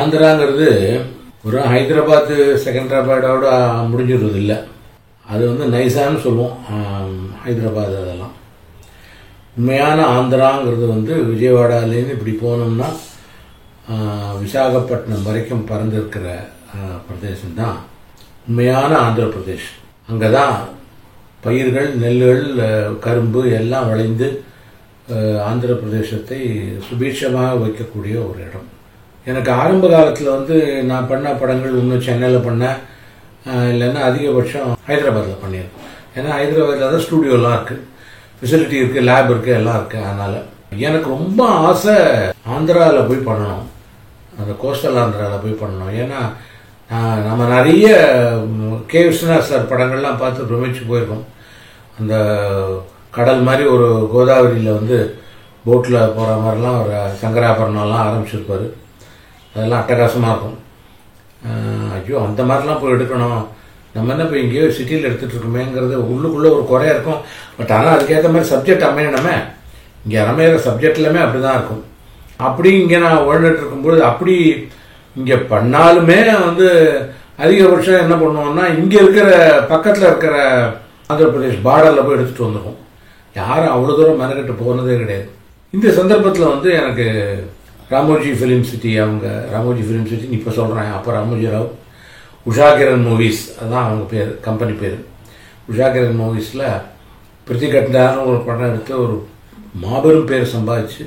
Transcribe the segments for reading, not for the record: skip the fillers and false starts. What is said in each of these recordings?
ஆந்திராங்கிறது ஒரு ஹைதராபாத் செகண்டராபாடோட முடிஞ்சிடுறது இல்லை. அது வந்து நைஸான்னு சொல்லுவோம் ஹைதராபாத். அதெல்லாம் உண்மையான ஆந்திராங்கிறது வந்து விஜயவாடாலேருந்து இப்படி போனோம்னா விசாகப்பட்டினம் வரைக்கும் பறந்துருக்கிற பிரதேசம்தான் உண்மையான ஆந்திர பிரதேஷ். அங்கே தான் பயிர்கள், நெல்லுகள், கரும்பு எல்லாம் விளைந்து ஆந்திர பிரதேசத்தை சுபீட்சமாக வைக்கக்கூடிய ஒரு இடம். எனக்கு ஆரம்ப காலத்தில் வந்து நான் பண்ண படங்கள் இன்னும் சென்னையில் பண்ணேன், இல்லைன்னா அதிகபட்சம் ஹைதராபாத்தில் பண்ணியிருக்கேன். ஏன்னா ஹைதராபாத்தில் தான் ஸ்டூடியோலாம் இருக்குது, ஃபெசிலிட்டி இருக்குது, லேப் இருக்குது, எல்லாம் இருக்குது. அதனால் எனக்கு ரொம்ப ஆசை ஆந்திராவில் போய் பண்ணணும், அந்த கோஸ்டல் ஆந்திராவில் போய் பண்ணணும். ஏன்னா நம்ம நிறைய கே விஸ்வநாத் சார் படங்கள்லாம் பார்த்து பிரமிச்சு போயிருக்கோம். அந்த கடல் மாதிரி ஒரு கோதாவரியில் வந்து போட்டில் போகிற மாதிரிலாம் ஒரு சங்கராபரணம்லாம் ஆரம்பிச்சிருப்பார். அதெல்லாம் அட்டகாசமாக இருக்கும். ஐயோ அந்த மாதிரிலாம் போய் எடுக்கணும், நம்ம என்ன போய் இங்கேயோ சிட்டியில் எடுத்துகிட்டு இருக்கோமேங்கிறது உள்ளுக்குள்ளே ஒரு குறையா இருக்கும். பட் ஆனால் அதுக்கேற்ற மாதிரி சப்ஜெக்ட் அமையணுமே. இங்கே அமையிற சப்ஜெக்ட் எல்லாமே அப்படி தான் இருக்கும். அப்படி இங்கே நான் உழந்துட்டு இருக்கும்போது அப்படி இங்கே பண்ணாலுமே வந்து அதிகபட்சம் என்ன பண்ணுவோம்னா இங்கே இருக்கிற பக்கத்தில் இருக்கிற ஆந்திர பிரதேஷ் பார்டரில் போய் எடுத்துகிட்டு வந்துடும். யாரும் அவ்வளோ தூரம் மெனக்கிட்டு போனதே கிடையாது. இந்த சந்தர்ப்பத்தில் வந்து எனக்கு ராமோஜி ஃபிலிம் சிட்டி, அவங்க ராமோஜி ஃபிலிம் சிட்டின்னு இப்போ சொல்கிறேன், அப்போ ராமோஜி ராவ், உஷாகிரன் மூவிஸ், அதுதான் அவங்க பேர், கம்பெனி பேர். உஷாகிரன் மூவிஸில் பிரதிகட்னான்னு ஒரு படம் எடுத்து ஒரு மாபெரும் பேர் சம்பாதிச்சு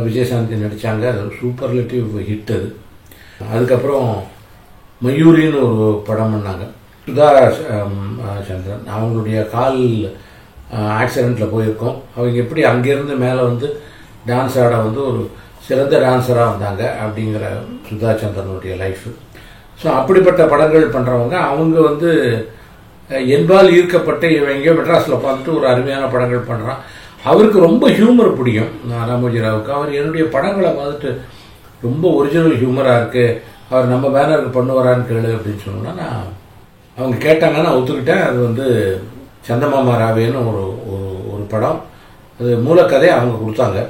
விஜயசாந்தி நடித்தாங்க. அது ஒரு சூப்பர்லேட்டிவ் ஹிட். அது அதுக்கப்புறம் மயூரின்னு ஒரு படம் பண்ணாங்க. சுதா சந்திரன் அவங்களுடைய கால் ஆக்சிடெண்ட்டில் போயிருக்கோம். அவங்க எப்படி அங்கேருந்து மேலே வந்து டான்ஸ் ஆட வந்து ஒரு சிறந்த டான்ஸராக வந்தாங்க அப்படிங்கிற சுதா சந்திரனுடைய லைஃப். ஸோ அப்படிப்பட்ட படங்கள் பண்ணுறவங்க அவங்க வந்து என்பால் ஈர்க்கப்பட்டு இவங்க மெட்ராஸில் உட்காந்துட்டு ஒரு அருமையான படங்கள் பண்ணுறான். அவருக்கு ரொம்ப ஹியூமர் பிடிக்கும் ராமோஜி ராவுக்கு. அவர் என்னுடைய படங்களை பார்த்துட்டு ரொம்ப ஒரிஜினல் ஹியூமராக இருக்குது, அவர் நம்ம பேனருக்கு பண்ணுவாரான்னு கேளு அப்படின்னு சொன்னோன்னா நான் அவங்க கேட்டாங்கன்னா நான் ஒத்துக்கிட்டேன். அது வந்து சந்தமாமா ராவேன்னு ஒரு படம். அது மூலக்கதை அவங்க கொடுத்தாங்க.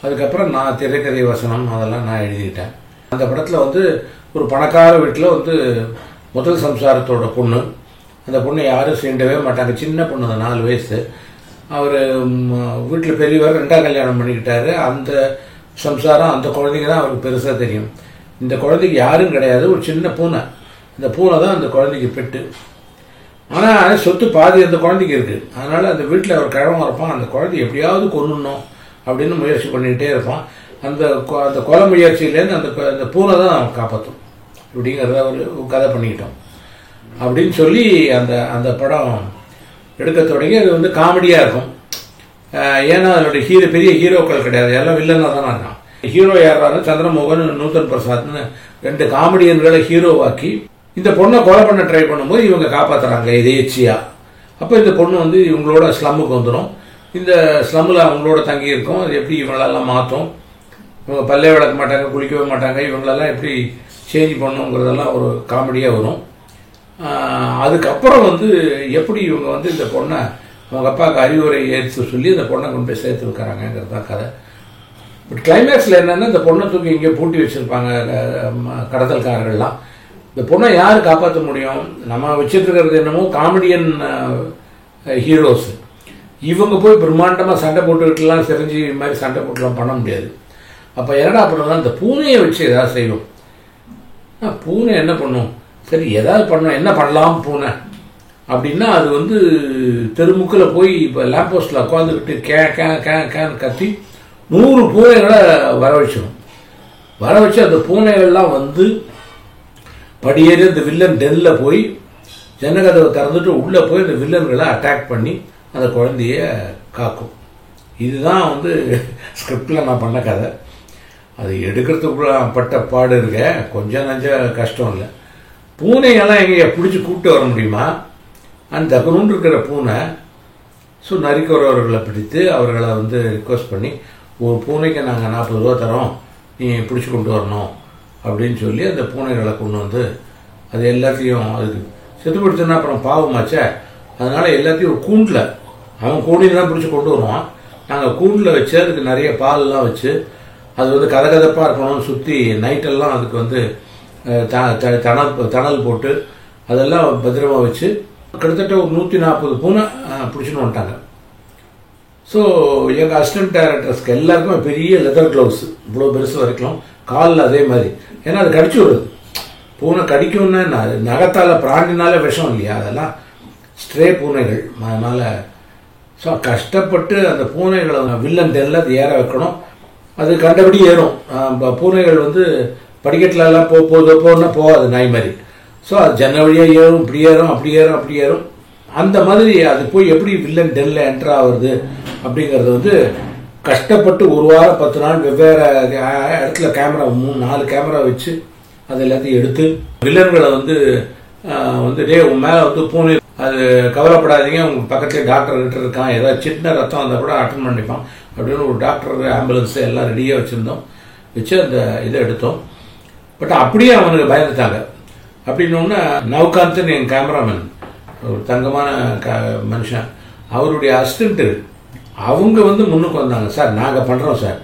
அதுக்கப்புறம் நான் திரைக்கதை வசனம் அதெல்லாம் நான் எழுதிக்கிட்டேன். அந்த படத்தில் வந்து ஒரு பணக்கார வீட்டில் வந்து முதல் சம்சாரத்தோட பொண்ணு, அந்த பொண்ணு யாரும் சீண்டவே மாட்டாங்க, சின்ன பொண்ணு தான், 4 வயசு. அவர் வீட்டில் பெரியவர் 2ஆம் கல்யாணம் பண்ணிக்கிட்டாரு. அந்த சம்சாரம், அந்த குழந்தைங்க தான் அவருக்கு பெருசாக தெரியும். இந்த குழந்தைக்கு யாரும் கிடையாது, ஒரு சின்ன பூனை. இந்த பூனை தான் அந்த குழந்தைக்கு பெட்டு. ஆனால் சொத்து பாதி அந்த குழந்தைக்கு இருக்குது. அதனால் அந்த வீட்டில் அவர் கிழமை இருப்பான், அந்த குழந்தைய எப்படியாவது கொல்லணும் அப்படின்னு முயற்சி பண்ணிக்கிட்டே இருப்பான். அந்த கொலை முயற்சியிலேருந்து அந்த பூனை தான் அவன் காப்பாற்றும் இப்படிங்கிறத ஒரு கதை பண்ணிக்கிட்டோம் அப்படின்னு சொல்லி அந்த படம் எடுக்க தொடங்கி. அது வந்து காமெடியாக இருக்கும். ஏன்னா அதனுடைய பெரிய ஹீரோக்கள் கிடையாது, எல்லாம் வில்லனாக தானே இருக்கான். ஹீரோ யாராவது சந்திரமோகன், நூத்தன் பிரசாத்னு 2 காமெடியன்களை ஹீரோவாக்கி இந்த பொண்ணை கொலை பண்ண ட்ரை பண்ணும்போது இவங்க காப்பாற்றுறாங்க எதேச்சியா. அப்போ இந்த பொண்ணு வந்து இவங்களோட ஸ்லம்முக்கு வந்துடும். இந்த ஸ்லம்மில் அவங்களோட தங்கி இருக்கும். அது எப்படி இவங்களெல்லாம் மாற்றும், இவங்க பல்லே விளக்க மாட்டாங்க, குளிக்கவே மாட்டாங்க, இவங்களெல்லாம் எப்படி சேஞ்ச் பண்ணுங்கிறதெல்லாம் ஒரு காமெடியாக வரும். அதுக்கப்புறம் வந்து எப்படி இவங்க வந்து இந்த பொண்ணை அவங்க அப்பாவுக்கு அறிவுரை ஏற்று சொல்லி இந்த பொண்ணை கொண்டு போய் சேர்த்து வைக்கிறாங்கிறது தான் கதை. பட் கிளைமேக்ஸில் என்னென்னா இந்த பொண்ணை தூக்கி இங்கே பூட்டி வச்சுருப்பாங்க கடத்தல்காரர்கள்லாம். இந்த பொண்ணை யார் காப்பாற்ற முடியும்? நம்ம வச்சுருக்கிறது என்னமோ காமெடியன் ஹீரோஸ். இவங்க போய் பிரம்மாண்டமாக சண்டை போட்டுக்கிட்டுலாம் செறிஞ்சி மாதிரி சண்டை போட்டுலாம் பண்ண முடியாது. அப்போ என்னடா பண்ணலாம், இந்த பூனையை வச்சு எதாவது செய்வோம். பூனை என்ன பண்ணும், சரி எதாவது பண்ணோம், என்ன பண்ணலாம் பூனை அப்படின்னா அது வந்து தெருமுக்கில் போய் இப்போ லேம்ப் போஸ்ட்டில் உட்காந்துக்கிட்டு கேன்னு கத்தி 100 பூனைகளை வர வச்சிடும். வர வச்சு அந்த பூனைகள்லாம் வந்து படியேறி அந்த வில்லன் டென்னில் போய் ஜன்னகதவை திறந்துட்டு உள்ளே போய் அந்த வில்லன்களை அட்டாக் பண்ணி அந்த குழந்தைய காக்கும். இதுதான் வந்து ஸ்கிரிப்டில் நான் பண்ண கதை. அது எடுக்கிறதுக்குள்ள பட்ட பாடு இருக்க கொஞ்சம் நஞ்சம் கஷ்டம் இல்லை. பூனையெல்லாம் எங்கேயா பிடிச்சி கூப்பிட்டு வர முடியுமா? அந்த தகுனுன்னு இருக்கிற பூனை ஸோ நரிக்கிறவர்களை பிடித்து அவர்களை வந்து ரிக்வஸ்ட் பண்ணி ஒரு பூனைக்கு நாங்கள் 40 ரூபா தரோம், நீ பிடிச்சி கொண்டு வரணும் அப்படின்னு சொல்லி அந்த பூனைகளை கொண்டு வந்து அது எல்லாத்தையும் அதுக்கு செத்துப்படுத்தினா அப்புறம் பாவமாச்சே. அதனால் எல்லாத்தையும் ஒரு கூண்டில் அவன் கூண்டில் தான் பிடிச்சி கொண்டு வருவான். நாங்கள் கூண்டில் வச்சு அதுக்கு நிறைய பாலெலாம் வச்சு அது வந்து கதகதப்பாக இருக்கணும்னு சுற்றி நைட்டெல்லாம் அதுக்கு வந்து தணல் போட்டு அதெல்லாம் பத்திரமா வச்சு கிட்டத்தட்ட ஒரு 140 பூனை பிடிச்சின்னு வந்துட்டாங்க. ஸோ எங்கள் அசிஸ்டன்ட் டைரக்டர்ஸ்க்கு எல்லாருக்குமே பெரிய லெதர் க்ளவுஸ் இவ்வளோ பெருசு வரைக்கும், காலில் அதே மாதிரி. ஏன்னா அது கடிச்சு விடுது. பூனை கடிக்கும்னா நகத்தால் பிராண்டினால விஷம் இல்லையா, அதெல்லாம் ஸ்ட்ரே பூனைகள். அதனால் ஸோ கஷ்டப்பட்டு அந்த பூனைகளை வில்லன் டென்னில் அது ஏற வைக்கணும். அது கண்டபடி ஏறும். பூனைகள் வந்து படிக்கட்டிலலாம் போன்னா போகாது நாய் மாதிரி. ஸோ அது ஜன்ன வழியாக ஏறும், இப்படி ஏறும், அப்படி ஏறும், அப்படி ஏறும். அந்த மாதிரி அது போய் எப்படி வில்லன் டென்னில் என்ட்ரு ஆகுறது அப்படிங்கிறது வந்து கஷ்டப்பட்டு ஒரு வாரம் 10 நாள் வெவ்வேறு இடத்துல கேமரா 3-4 கேமரா வச்சு அது எல்லாத்தையும் எடுத்து வில்லன்களை வந்து உன் மேலே வந்து பூனை அது கவலைப்படாதீங்க, உங்கள் பக்கத்துலேயே டாக்டர் கிட்ட இருக்கான், ஏதாவது சின்ன ரத்தம் வந்தால் கூட அட்டன் பண்ணிப்பான் அப்படின்னு ஒரு டாக்டர் ஆம்புலன்ஸ் எல்லாம் ரெடியாக வச்சுருந்தோம். வச்சு அந்த இதை எடுத்தோம். பட் அப்படியே அவனுக்கு பயந்துட்டாங்க. அப்படின்னோடனே நவ்காந்த்னு என் கேமராமேன், ஒரு தங்கமான மனுஷன், அவருடைய அசிஸ்டன்ட்டு அவங்க வந்து முன்னுக்கு வந்தாங்க. சார் நாங்கள் பண்ணுறோம் சார்,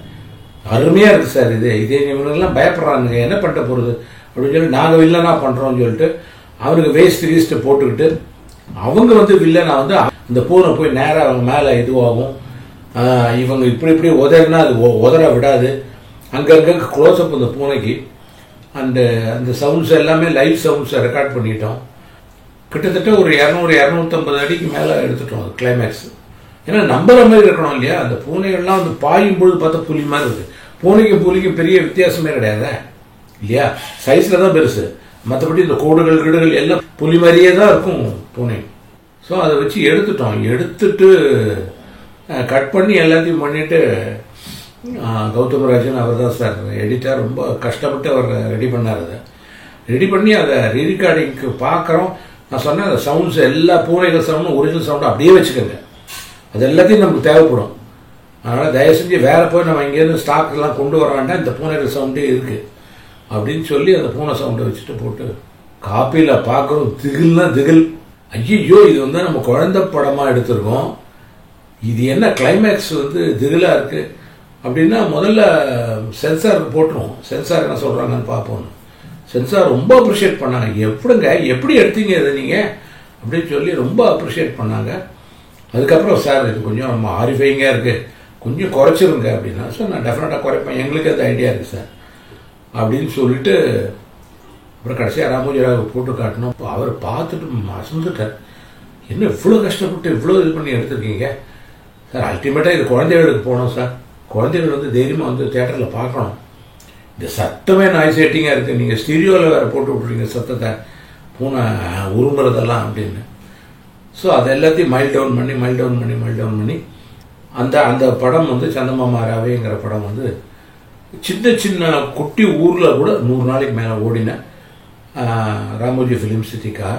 அருமையாக இருக்குது சார், இதே இவனுங்கெல்லாம் பயப்படுறானுங்க, என்ன பண்ண போகிறது அப்படின்னு சொல்லி நாங்கள் வில்லனா பண்ணுறோம்னு சொல்லிட்டு அவனுக்கு வேஸ்ட்டு போட்டுக்கிட்டு அவங்க வந்து வில்லனா வந்து அந்த பூனை போய் நேராக அவங்க மேலே இதுவாகும். இவங்க இப்படி உதறினா அது உதற விடாது. அங்கங்கே க்ளோஸ்அப் அந்த பூனைக்கு அந்த சவுண்ட்ஸ் எல்லாமே லைவ் சவுண்ட்ஸை ரெக்கார்ட் பண்ணிட்டோம். கிட்டத்தட்ட ஒரு 200-250 அடிக்கு மேலே எடுத்துட்டோம் அது கிளைமேக்ஸ். ஏன்னா நம்புற மாதிரி இருக்கணும் இல்லையா. அந்த பூனைகள்லாம் வந்து பாயும் பொழுது பார்த்தா புலி மாதிரி இருக்குது. பூனைக்கும் புலிக்கும் பெரிய வித்தியாசமே கிடையாது இல்லையா, சைஸில் தான் பெருசு. மற்றபடி இந்த கோடுகள் எல்லாம் புலி மாதிரியே தான் இருக்கும் பூனை. ஸோ அதை வச்சு எடுத்துட்டு கட் பண்ணி எல்லாத்தையும் பண்ணிட்டு கௌதமராஜன் அவர் தான் சார் எடிட்டர், ரொம்ப கஷ்டப்பட்டு அவர் ரெடி பண்ணார். அதை ரெடி பண்ணி அதை ரீரெக்கார்டிங்க்கு பார்க்குறோம். நான் சொன்னேன் அந்த சவுண்ட்ஸ் எல்லா பூனைகள் சவுண்டும் ஒரிஜினல் சவுண்டும் அப்படியே வச்சுக்கோங்க, அது எல்லாத்தையும் நமக்கு தேவைப்படும். அதனால் தயவு செஞ்சு வேறு போய் நம்ம இங்கேருந்து ஸ்டாக்லாம் கொண்டு வர வேண்டாம், இந்த பூனைகள் சவுண்டே இருக்குது அப்படின்னு சொல்லி அந்த பூனை சவுண்டை வச்சுட்டு போட்டு காப்பியில் பார்க்குறோம். திகில். ஐயோ இது வந்து நம்ம குழந்தை படமாக எடுத்திருக்கோம், இது என்ன கிளைமேக்ஸ் வந்து திகிலாக இருக்குது அப்படின்னா முதல்ல சென்சார் போட்டுருவோம். சென்சார் என்ன சொல்கிறாங்கன்னு பார்ப்போம். சென்சார் ரொம்ப அப்ரிஷியேட் பண்ணாங்க. எப்படி எடுத்தீங்க இதை நீங்கள் அப்படின்னு சொல்லி ரொம்ப அப்ரிஷியேட் பண்ணாங்க. அதுக்கப்புறம் சார் இது கொஞ்சம் நம்ம ஹாரிஃபைங்காக இருக்குது, கொஞ்சம் குறைச்சிருங்க அப்படின்னா. சார் நான் டெஃபினட்டாக குறைப்பேன், எங்களுக்கு அது ஐடியா இருக்குது சார் அப்படின்னு சொல்லிட்டு அப்புறம் கடைசியாக ராமோஜிராவுக்கு போட்டு காட்டணும். அவர் பார்த்துட்டு அசந்துட்டார். என்ன இவ்வளோ கஷ்டப்பட்டு இவ்வளோ இது பண்ணி எடுத்துருக்கீங்க சார், அல்டிமேட்டாக இது குழந்தைகளுக்கு போகணும் சார், குழந்தைகள் வந்து தைரியமாக வந்து தியேட்டரில் பார்க்கணும். இந்த சத்தமே நாய்ஸ் செட்டிங்காக இருக்குது, நீங்கள் ஸ்டீரியோவில் வேறு போட்டு விட்றீங்க சத்தத்தை, பூனை உருமுறதெல்லாம் அப்படின்னு. ஸோ அது எல்லாத்தையும் மைல் டவுன் பண்ணி அந்த படம் வந்து சந்தமாமா ராவேங்கிற படம் வந்து சின்ன குட்டி ஊரில் கூட 100 நாளைக்கு மேலே ஓடின ராமோஜி ஃபிலிம் சிட்டிக்காக,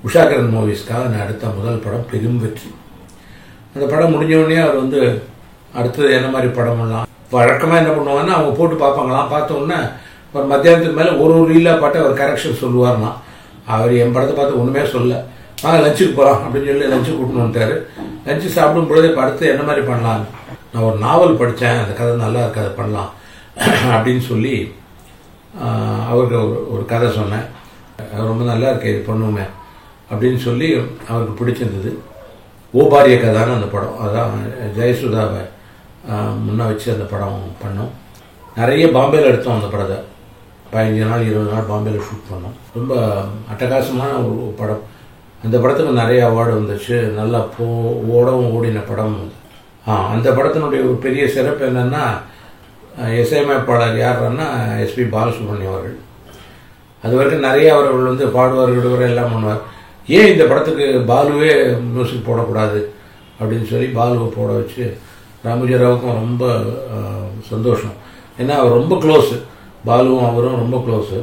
உஷாகரன் மூவிஸ்க்காக நான் எடுத்த முதல் படம் பெரும் வெற்றி. அந்த படம் முடிஞ்சவுடனே அவர் வந்து அடுத்தது என்ன மாதிரி படமெல்லாம் வழக்கமாக என்ன பண்ணுவாங்கன்னா அவங்க போட்டு பார்ப்பாங்களாம். பார்த்தோன்னே ஒரு மத்தியானத்துக்கு மேலே ஒரு ரீலாக பாட்டு அவர் கரெக்ஷன் சொல்லுவார்லாம். அவர் என் படத்தை பார்த்து ஒன்றுமே சொல்ல, நாங்கள் லஞ்சுக்கு போகிறோம் அப்படின்னு சொல்லி லஞ்சுக்கு கூட்டின்னு வந்துட்டார். லஞ்சு சாப்பிடும் பொழுது இப்போ அடுத்து என்ன மாதிரி பண்ணலாம், நான் ஒரு நாவல் படித்தேன், அந்த கதை நல்லா இருக்கு, அதை பண்ணலாம் அப்படின்னு சொல்லி அவருக்கு ஒரு கதை சொன்னேன். ரொம்ப நல்லா இருக்கு, இது பண்ணுவோமே அப்படின்னு சொல்லி அவருக்கு பிடிச்சிருந்தது. ஓபாரிய கதான்னு அந்த படம், அதான் ஜெயசுதாவை முன்ன வச்சு அந்த படம் பண்ணோம். நிறைய பாம்பேயில் எடுத்தோம் அந்த படத்தை. 15 நாள் 20 நாள் பாம்பேயில் ஷூட் பண்ணோம். ரொம்ப அட்டகாசமான ஒரு படம். அந்த படத்துக்கு நிறைய அவார்டு வந்துச்சு, நல்லா ஓடின படம். அந்த படத்தினுடைய ஒரு பெரிய சிறப்பு என்னென்னா, இசையமைப்பாளர் யாருன்னா எஸ்பி பாலசுப்ரமணியம் அவர்கள். அது வரைக்கும் நிறைய அவர்கள் வந்து பாடுவார், விடுவார், எல்லாம் பண்ணுவார். ஏன் இந்த படத்துக்கு பாலுவே மியூசிக் போடக்கூடாது அப்படின்னு சொல்லி பாலுவை போட வச்சு ராமோஜிராவுக்கும் ரொம்ப சந்தோஷம். ஏன்னா அவர் ரொம்ப க்ளோஸு, பாலுவும் அவரும் ரொம்ப க்ளோஸு.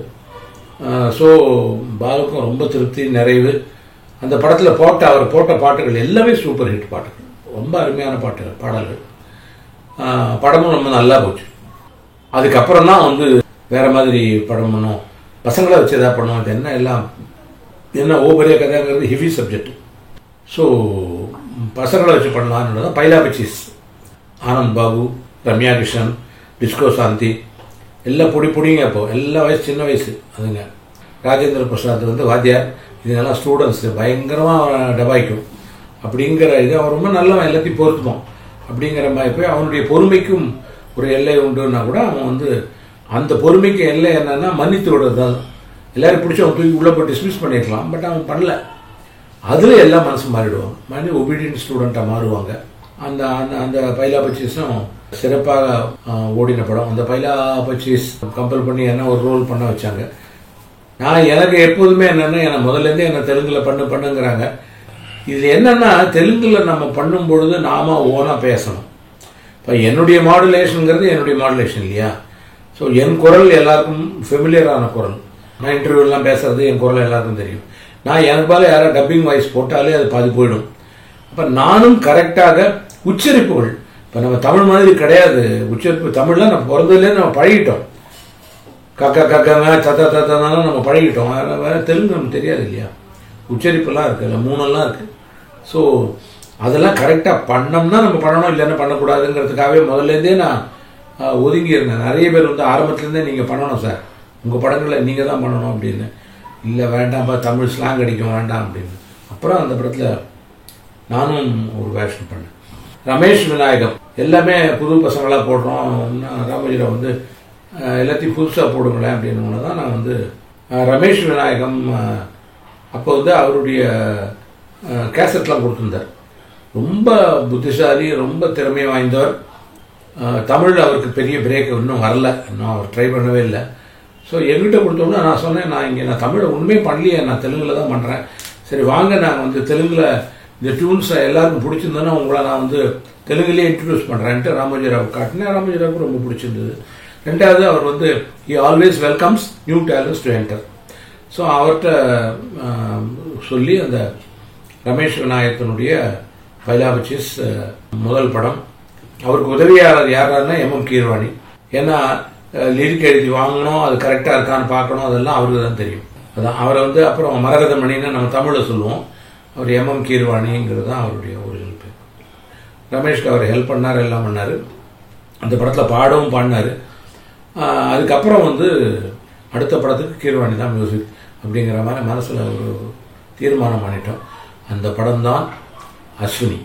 ஸோ பாலுக்கும் ரொம்ப திருப்தி, நிறைவு. அந்த படத்தில் அவர் போட்ட பாட்டுகள் எல்லாமே சூப்பர் ஹிட் பாட்டுகள், ரொம்ப அருமையான பாடல்கள். படமும் ரொம்ப நல்லா போச்சு. அதுக்கப்புறம் தான் வந்து வேறு மாதிரி படம் பண்ணோம், பசங்களை வச்சு எதாவது பண்ணுவோம். அது என்ன ஓபரிய கதைங்கிறது ஹெவி சப்ஜெக்ட். ஸோ பசங்களை வச்சு பண்ணலான்னு தான் பைலா பச்சீஸ், ஆனந்த் பாபு, ரம்யா கிருஷ்ணன், டிஸ்கோ சாந்தி எல்லாம் பொடிங்க. அப்போ எல்லா வயசு சின்ன வயசு அதுங்க. ராஜேந்திர பிரசாத் வந்து வாத்தியார், இதெல்லாம் ஸ்டூடெண்ட்ஸ் பயங்கரமாக டபாய்க்கும் அப்படிங்கிற இது. அவன் ரொம்ப நல்லவன், எல்லாத்தையும் பொறுத்துப்பான் அப்படிங்கிற மாதிரி போய் அவனுடைய பொறுமைக்கும் ஒரு எல்லை உண்டுன்னா கூட அவன் வந்து அந்த பொறுமைக்கு எல்லை என்னன்னா மன்னித்து விடுறது தான். எல்லாரும் பிடிச்சி அவன் தூக்கி உள்ளே போய் டிஸ்மிஸ் பண்ணியிருக்கலாம், பட் அவன் பண்ணல. அதில் எல்லாம் மனசு மாறிடுவான், மாறி ஒபீடியன்ட் ஸ்டூடெண்ட்டாக மாறுவாங்க. அந்த அந்த பைலா பச்சீஸும் சிறப்பாக ஓடின படம். அந்த பைலா பச்சீஸ் கம்பல் பண்ணி என்ன ஒரு ரோல் பண்ண வச்சாங்க. எனக்கு எப்போதுமே என்னென்னா முதல்லேருந்தே என்ன தெலுங்கில் பண்ணுங்கிறாங்க. இதில் என்னென்னா தெலுங்கில் நம்ம பண்ணும் பொழுது நாம ஓனாக பேசணும். இப்போ என்னுடைய மாடுலேஷனுங்கிறது என்னுடைய மாடுலேஷன் இல்லையா. ஸோ என் குரல் எல்லாருக்கும் ஃபெமிலியரான குரல். நான் இன்டர்வியூலாம் பேசுறது என் குரல் எல்லாருக்கும் தெரியும். நான் எனக்கு மேலே யாராவது டப்பிங் வாய்ஸ் போட்டாலே அது பாதி போயிடும். அப்போ நானும் கரெக்டாக உச்சரிப்புகள், இப்போ நம்ம தமிழ் மாதிரி கிடையாது உச்சரிப்பு. தமிழ்லாம் நம்ம பிறந்ததுலேருந்து நம்ம பழகிட்டோம். கக்கா கக்கங்க தத்தா தத்தானாலும் நம்ம பழகிட்டோம். வேற தெலுங்கு நமக்கு தெரியாது இல்லையா. உச்சரிப்பெல்லாம் இருக்குது, இல்லை 3 இருக்குது. ஸோ அதெல்லாம் கரெக்டாக பண்ணோம்னா நம்ம பண்ணணும், இல்லைன்னா பண்ணக்கூடாதுங்கிறதுக்காகவே முதல்லேருந்தே நான் ஒதுங்கி இருந்தேன். நிறைய பேர் வந்து ஆரம்பத்துலேருந்தே நீங்கள் பண்ணணும் சார், உங்கள் படங்களில் நீங்கள் தான் பண்ணணும் அப்படின்னு. இல்லை வேண்டாம்ப்பா, தமிழ் ஸ்லாங் அடிக்கும் வேண்டாம் அப்படின்னு. அப்புறம் அந்த படத்தில் நானும் ஒரு வேஷன் பண்ணேன். ரமேஷ் விநாயகம் எல்லாமே புது பசங்களாக போடுறோம், ராமோஜிராவ் வந்து எல்லாத்தையும் புதுசாக போடுங்களேன் அப்படின்னு தான் நான் வந்து ரமேஷ் விநாயகம் அப்போ வந்து அவருடைய கேசட்லாம் கொடுத்துருந்தார். ரொம்ப புத்திசாலி, ரொம்ப திறமை வாய்ந்தவர். தமிழில் அவருக்கு பெரிய பிரேக் இன்னும் வரல, இன்னும் அவர் ட்ரை பண்ணவே இல்லை. ஸோ எங்கிட்ட கொடுத்தோம்னா நான் சொன்னேன், நான் தமிழை உண்மையே பண்ணலையே, நான் தெலுங்கில் தான் பண்ணுறேன். சரி வாங்க, நான் வந்து தெலுங்கில் இந்த டியூன்ஸை எல்லாருக்கும் பிடிச்சிருந்தோன்னா உங்களை நான் வந்து தெலுங்குலேயே இன்ட்ரடியூஸ் பண்ணுறேன்ட்டு ராமோஜிராவ் காட்டினேன். ராமோஜிராவுக்கு ரொம்ப பிடிச்சிருந்தது. ரெண்டாவது அவர் வந்து he always welcomes new talents to enter. So அவர்கிட்ட சொல்லி அந்த ரமேஷ் விநாயகத்தினுடைய பைலா பச்சீஸ் முதல் படம். அவருக்கு உதவியாளர் யாராருன்னா எம்எம் கீரவாணி. ஏன்னா லிரிக் எழுதி வாங்கணும், அது கரெக்டாக இருக்கான்னு பார்க்கணும், அதெல்லாம் அவருக்கு தான் தெரியும். அதான் அவரை வந்து அப்புறம் மரகத மணின்னு நம்ம தமிழில் சொல்லுவோம், அவர் எம்எம் கீரவாணிங்கிறது தான் அவருடைய ஒரிஜினல் பேர். ரமேஷ்க்கு அவர் ஹெல்ப் பண்ணார், எல்லாம் பண்ணார். அந்த படத்தில் பாடவும் பாடினார். அதுக்கப்புறம் வந்து அடுத்த படத்துக்கு கீரவாணி தான் மியூசிக் அப்படிங்கிற மாதிரி மனசில் ஒரு தீர்மானம் பண்ணிட்டோம். அந்த படம் தான் அஸ்வினி.